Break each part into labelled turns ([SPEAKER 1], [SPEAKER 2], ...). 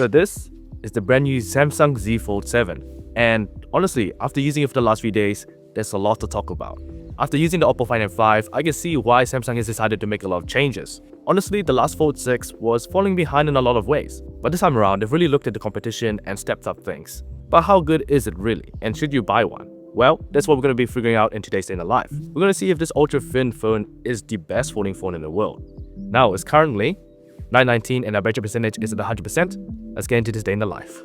[SPEAKER 1] So this is the brand new Samsung Z Fold 7. And honestly, after using it for the last few days, there's a lot to talk about. After using the Oppo Find N5, I can see why Samsung has decided to make a lot of changes. Honestly, the last Fold 6 was falling behind in a lot of ways, but this time around, they've really looked at the competition and stepped up things. But how good is it really, and should you buy one? Well, that's what we're going to be figuring out in today's Day in the Life. We're going to see if this ultra-thin phone is the best folding phone in the world. Now, it's currently 9:19 and our battery percentage is at 100%. Let's get into this Day in the Life.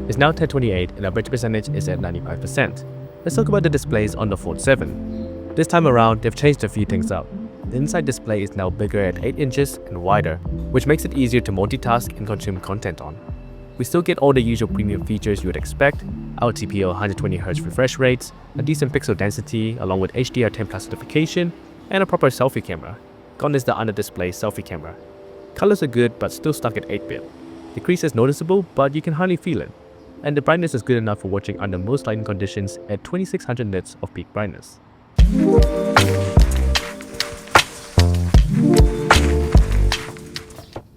[SPEAKER 1] It's now 10:28 and our battery percentage is at 95%. Let's talk about the displays on the Fold 7. This time around, they've changed a few things up. The inside display is now bigger at 8 inches and wider, which makes it easier to multitask and consume content on. We still get all the usual premium features you would expect: LTPO 120Hz refresh rates, a decent pixel density along with HDR10 Plus certification, and a proper selfie camera. Gone is the under-display selfie camera. Colors are good but still stuck at 8-bit. The crease is noticeable, but you can hardly feel it. And the brightness is good enough for watching under most lighting conditions at 2600 nits of peak brightness.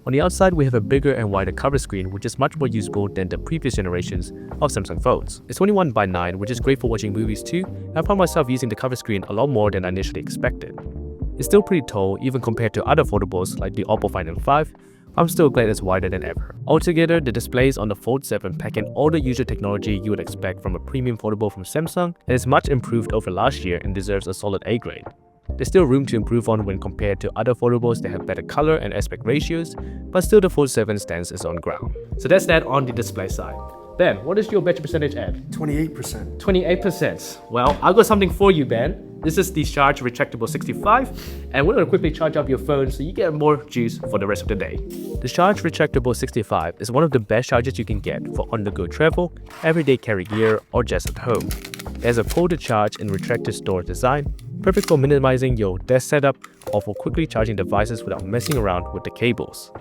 [SPEAKER 1] On the outside, we have a bigger and wider cover screen, which is much more usable than the previous generations of Samsung phones. It's 21:9, which is great for watching movies too, and I found myself using the cover screen a lot more than I initially expected. It's still pretty tall, even compared to other foldables like the Oppo Find N5. I'm still glad it's wider than ever. Altogether, the displays on the Fold 7 pack in all the usual technology you would expect from a premium foldable from Samsung, and is much improved over last year and deserves a solid A grade. There's still room to improve on when compared to other foldables that have better color and aspect ratios, but still the Fold 7 stands its own ground. So that's that on the display side. Ben, what is your battery percentage at?
[SPEAKER 2] 28%.
[SPEAKER 1] 28%. Well, I've got something for you, Ben. This is the Sharge Retractable 65, and we're going to quickly charge up your phone so you get more juice for the rest of the day. The Sharge Retractable 65 is one of the best chargers you can get for on-the-go travel, everyday carry gear, or just at home. It has a folded charge and retracted storage design, perfect for minimizing your desk setup or for quickly charging devices without messing around with the cables.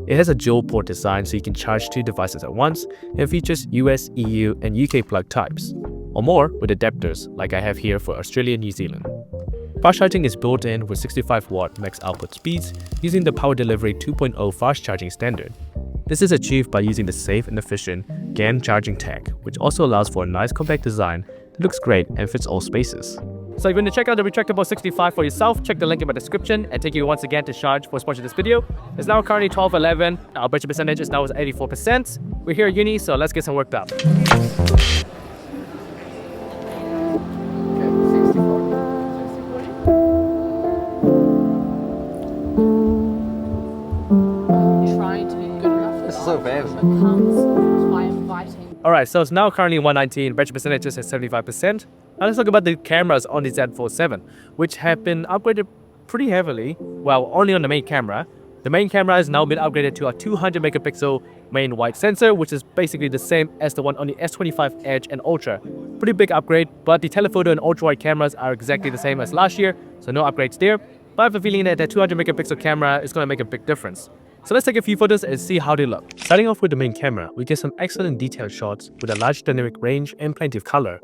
[SPEAKER 1] It has a dual port design so you can charge 2 devices at once, and features US, EU, and UK plug types, or more with adapters like I have here for Australia and New Zealand. Fast charging is built in with 65-watt max output speeds using the Power Delivery 2.0 fast charging standard. This is achieved by using the safe and efficient GaN charging tech, which also allows for a nice compact design that looks great and fits all spaces. So if you want to check out the Retractable 65 for yourself, check the link in my description, and thank you once again to Sharge for sponsoring this video. It's now currently 12:11. Our battery percentage is now at 84%. We're here at uni, so let's get some work done.
[SPEAKER 2] So bad.
[SPEAKER 1] Alright, so it's now currently 1:19, battery percentage is at 75%. Now let's talk about the cameras on the Z Fold 7, which have been upgraded pretty heavily. Well, only on the main camera. The main camera has now been upgraded to a 200 megapixel main wide sensor, which is basically the same as the one on the S25 Edge and Ultra. Pretty big upgrade, but the telephoto and ultra wide cameras are exactly the same as last year, so no upgrades there. But I have a feeling that 200 megapixel camera is going to make a big difference. So let's take a few photos and see how they look. Starting off with the main camera, we get some excellent detailed shots with a large dynamic range and plenty of color.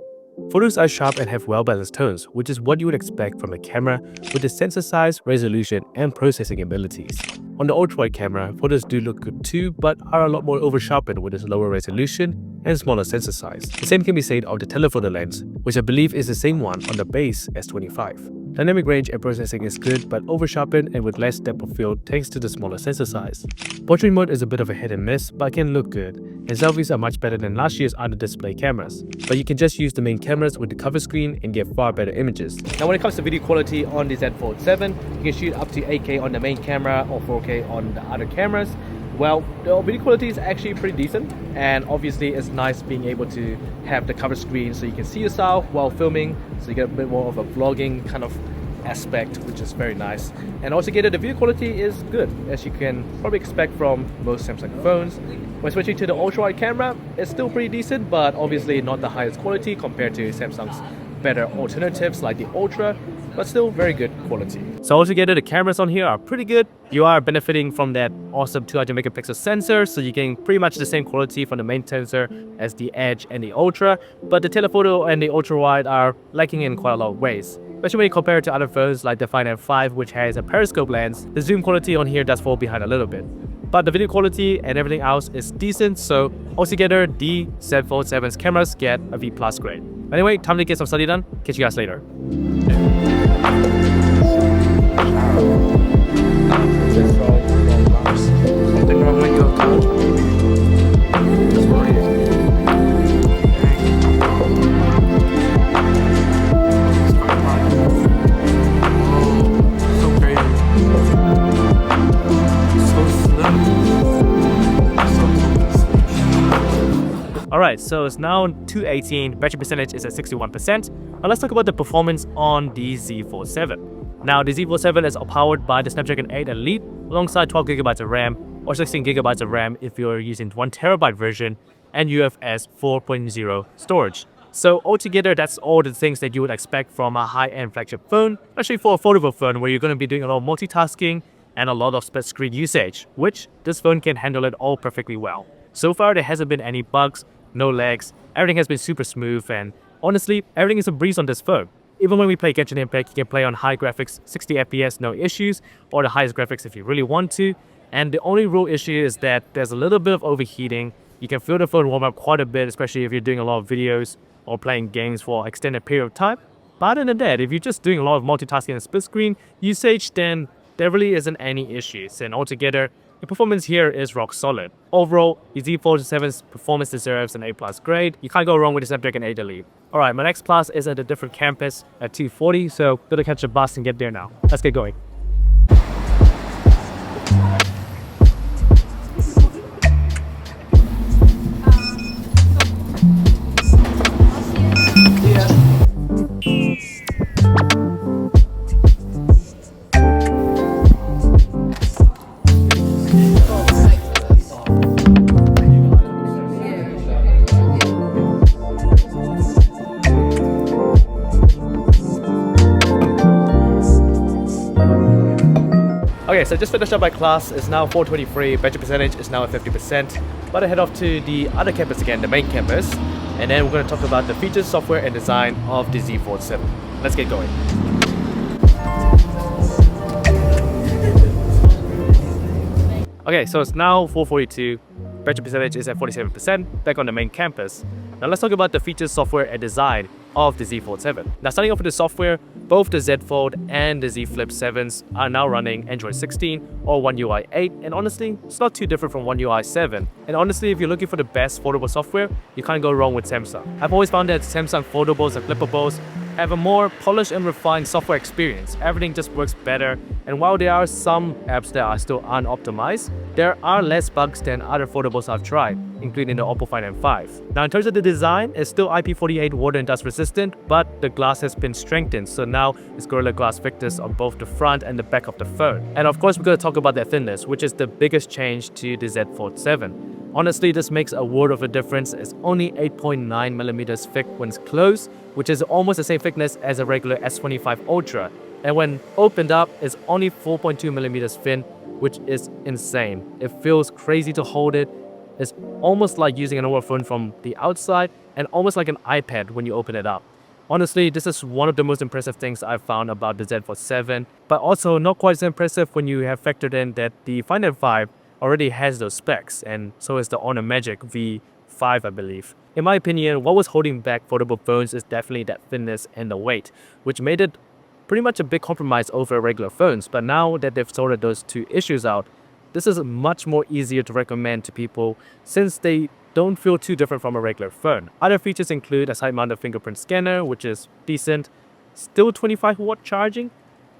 [SPEAKER 1] Photos are sharp and have well-balanced tones, which is what you would expect from a camera with the sensor size, resolution, and processing abilities. On the ultra-wide camera, photos do look good too, but are a lot more over-sharpened with its lower resolution and smaller sensor size. The same can be said of the telephoto lens, which I believe is the same one on the base S25. Dynamic range and processing is good, but over-sharpened and with less depth of field thanks to the smaller sensor size. Portrait mode is a bit of a hit and miss, but can look good, and selfies are much better than last year's under-display cameras. But you can just use the main cameras with the cover screen and get far better images. Now when it comes to video quality on the Z Fold 7, you can shoot up to 8K on the main camera or 4K on the other cameras. Well, the video quality is actually pretty decent, and obviously it's nice being able to have the cover screen so you can see yourself while filming, so you get a bit more of a vlogging kind of aspect, which is very nice. And altogether, the video quality is good, as you can probably expect from most Samsung phones. When switching to the ultra-wide camera, it's still pretty decent, but obviously not the highest quality compared to Samsung's better alternatives like the Ultra, but still very good quality. So altogether, the cameras on here are pretty good. You are benefiting from that awesome 200 megapixel sensor, so you're getting pretty much the same quality from the main sensor as the Edge and the Ultra, but the telephoto and the ultra-wide are lacking in quite a lot of ways. Especially when you compare it to other phones like the S25, which has a periscope lens, the zoom quality on here does fall behind a little bit. But the video quality and everything else is decent, so altogether the Z Fold 7's cameras get a V+ grade. Anyway, time to get some study done. Catch you guys later. Alright, so it's now 218, battery percentage is at 61%. Now let's talk about the performance on the Z Fold 7. Now the Z Fold 7 is powered by the Snapdragon 8 Elite alongside 12GB of RAM or 16GB of RAM if you're using 1TB version and UFS 4.0 storage. So altogether, that's all the things that you would expect from a high-end flagship phone, especially for a foldable phone where you're going to be doing a lot of multitasking and a lot of split screen usage, which this phone can handle it all perfectly well. So far, there hasn't been any bugs, no lags, everything has been super smooth, and honestly, everything is a breeze on this phone. Even when we play Genshin Impact, you can play on high graphics, 60 FPS, no issues, or the highest graphics if you really want to. And the only real issue is that there's a little bit of overheating. You can feel the phone warm up quite a bit, especially if you're doing a lot of videos or playing games for an extended period of time. But other than that, if you're just doing a lot of multitasking and split screen usage, then there really isn't any issues. And altogether, the performance here is rock solid. Overall, the Z Fold 7's performance deserves an A+ grade. You can't go wrong with the Snapdragon 8 Elite. Alright, my next class is at a different campus at 2:40, so gotta catch a bus and get there now. Let's get going. Okay, so just finished up my class. It's now 4:23, battery percentage is now at 50%. But I head off to the other campus again, the main campus, and then we're going to talk about the features, software and design of the Z Fold 7. Let's get going. Okay, so it's now 4:42, battery percentage is at 47%, back on the main campus. Now let's talk about the features, software and design of the Z Fold 7. Now starting off with the software, both the Z Fold and the Z Flip 7s are now running Android 16 or One UI 8, and honestly, it's not too different from One UI 7. And honestly, if you're looking for the best foldable software, you can't go wrong with Samsung. I've always found that Samsung foldables and flippables have a more polished and refined software experience. Everything just works better, and while there are some apps that are still unoptimized, there are less bugs than other foldables I've tried, including the Oppo Find N5. Now in terms of the design, it's still IP48 water and dust resistant, but the glass has been strengthened, so now it's Gorilla Glass Victus on both the front and the back of the phone. And of course, we're going to talk about that thinness, which is the biggest change to the Z Fold 7. Honestly, this makes a world of a difference. It's only 8.9mm thick when it's closed, which is almost the same thickness as a regular S25 Ultra. And when opened up, it's only 4.2mm thin, which is insane. It feels crazy to hold it. It's almost like using a normal phone from the outside and almost like an iPad when you open it up. Honestly, this is one of the most impressive things I've found about the Z Fold 7, but also not quite as impressive when you have factored in that the Find N5 already has those specs, and so is the Honor Magic V5, I believe. In my opinion, what was holding back foldable phones is definitely that thinness and the weight, which made it pretty much a big compromise over regular phones. But now that they've sorted those two issues out, this is much more easier to recommend to people since they don't feel too different from a regular phone. Other features include a side-mounted fingerprint scanner, which is decent. Still 25-watt charging,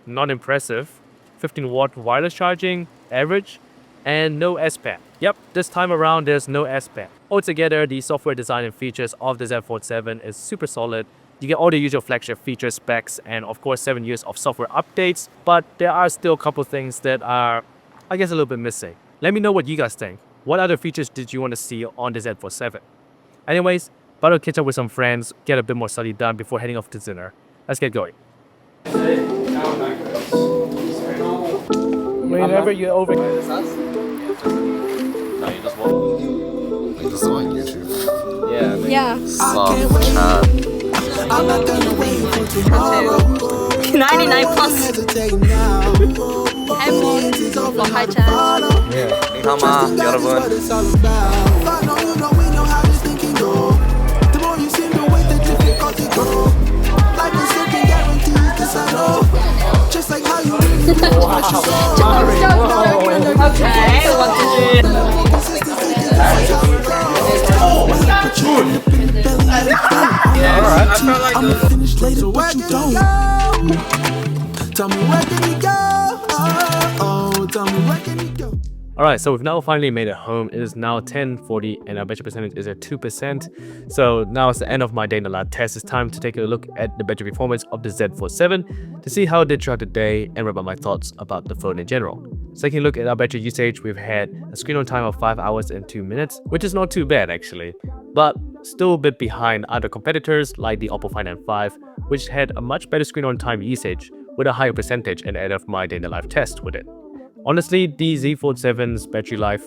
[SPEAKER 1] not impressive. 15-watt wireless charging, average. and no S Pen. Yep, this time around there's no S Pen. Altogether, the software design and features of the Z Fold 7 is super solid. You get all the usual flagship feature specs and of course 7 years of software updates, but there are still a couple things that are, I guess, a little bit missing. Let me know what you guys think. What other features did you want to see on the Z Fold 7? Anyways, better catch up with some friends, get a bit more study done before heading off to dinner. Let's get going. Whenever you're over.
[SPEAKER 2] No, you just want. Like this is on YouTube.
[SPEAKER 3] Yeah.
[SPEAKER 2] Soft chat.
[SPEAKER 3] I'm not gonna wait for tomorrow. 99 plus. Heavy for high charge.
[SPEAKER 2] Come 여러분.
[SPEAKER 3] Just like how you okay, what to do?
[SPEAKER 2] Alright, I felt like
[SPEAKER 3] I'm finished later, what you don't. Tell me where can we go? Oh, tell me where can we go?
[SPEAKER 1] Alright, so we've now finally made it home. It is now 10:40 and our battery percentage is at 2%. So now it's the end of my day in the lab test. It's time to take a look at the battery performance of the Z Fold 7 to see how it did throughout the day and wrap up my thoughts about the phone in general. So taking a look at our battery usage, we've had a screen on time of 5 hours and 2 minutes, which is not too bad actually, but still a bit behind other competitors like the Oppo Find N5, which had a much better screen on time usage with a higher percentage at the end of my day in the live test with it. Honestly, the Z Fold 7's battery life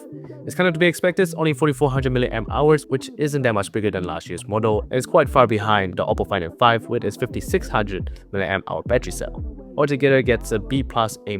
[SPEAKER 1] is kind of to be expected. It's only 4400 mAh, which isn't that much bigger than last year's model, and it's quite far behind the Oppo Find N5 with its 5600 mAh battery cell. Altogether, it gets a B+, A-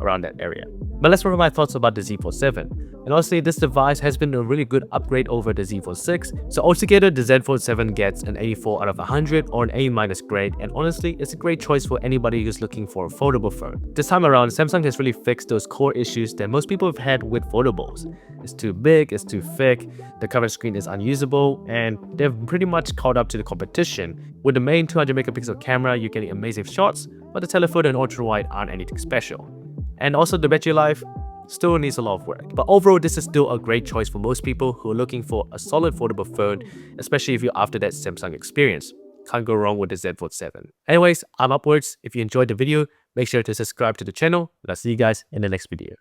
[SPEAKER 1] around that area. But let's review my thoughts about the Z Fold 7. And honestly, this device has been a really good upgrade over the Z Fold 6. So altogether, the Z Fold 7 gets an 84 out of 100 or an A- grade. And honestly, it's a great choice for anybody who's looking for a foldable phone. This time around, Samsung has really fixed those core issues that most people have had with foldables. It's too big, it's too thick, the cover screen is unusable, and they've pretty much caught up to the competition. With the main 200 megapixel camera, you're getting amazing shots, but the telephoto and ultra wide aren't anything special. And also the battery life still needs a lot of work. But overall, this is still a great choice for most people who are looking for a solid foldable phone, especially if you're after that Samsung experience. Can't go wrong with the Z Fold 7. Anyways, I'm Upwards. If you enjoyed the video, make sure to subscribe to the channel, and I'll see you guys in the next video.